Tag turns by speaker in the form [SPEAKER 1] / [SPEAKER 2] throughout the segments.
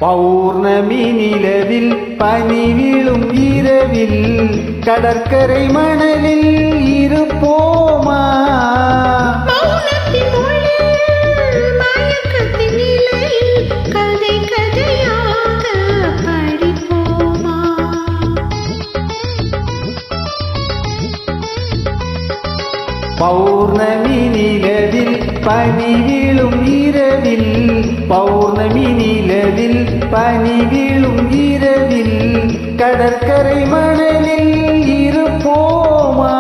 [SPEAKER 1] பௌர்ணமி நிலவில் பனி விழும் இரவில் கடற்கரை மணலில் இருப்போமா? பௌர்ணமி நிலவில் பனி விழும் இரவில் பௌர்ணமி நிலவில் பனி விழும் இரவில் கடற்கரை மணலில் இருப்போமா?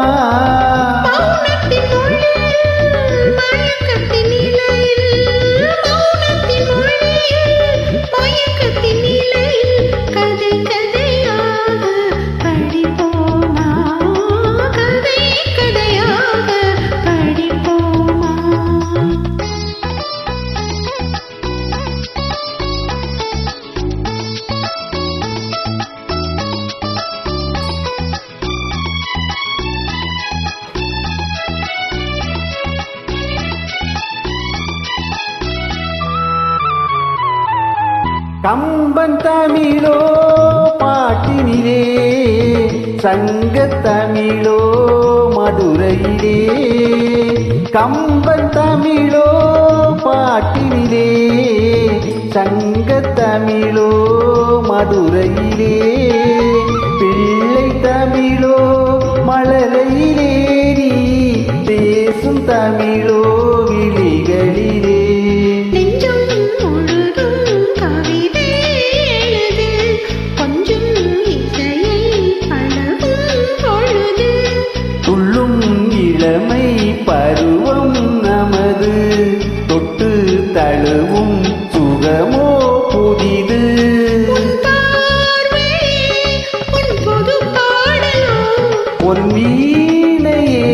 [SPEAKER 1] கம்பன் தமிழோ பாட்டினிலே சங்கத் தமிழோ மதுரையிலே. கம்பன் தமிழோ பாட்டினிலே சங்கத் தமிழோ மதுரையிலே. பிள்ளை தமிழோ மழலையிலே நீ பேசும் தமிழோ விழிகளிலே. இளமை பருவம் நமது தொட்டு தழுவும் சுகமோ புதிது. உன் வீணையே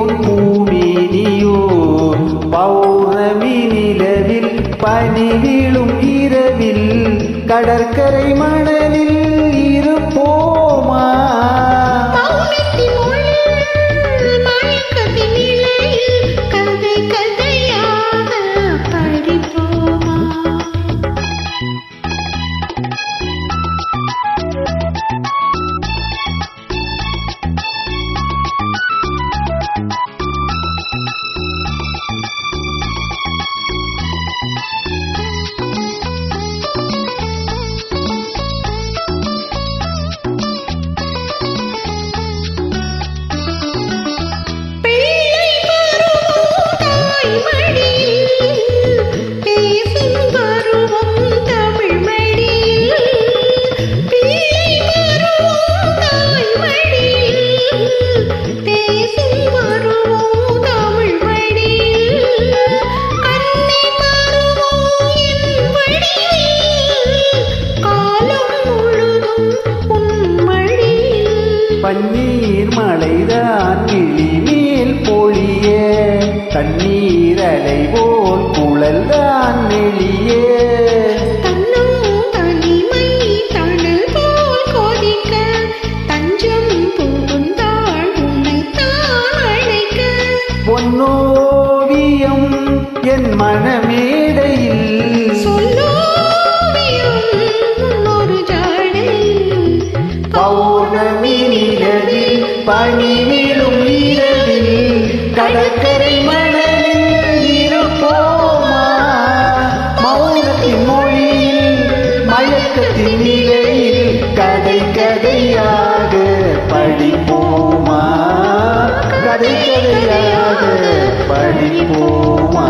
[SPEAKER 1] உன் பூமினியோ பௌர்ணமி நிலவில் பனி விழும் இரவில் கடற்கரை மணலில் இருப்போமா? பன்னீர் மழைதான் கிளி மேல் பொழிய தண்ணீர் அலை போல் குழல்தான் நெளிய. பொன்னோவியம் என் மனமேடையில் பௌர்ணமி நிலவில் பனி விழும் இரவில் கடற்கரை மணலில் இருப்போமா? மௌனத்தின் மொழியில் மயக்கத்தின் நிலையில் கதை கதையாக படிப்போமா? கதை கதையாக படிப்போமா?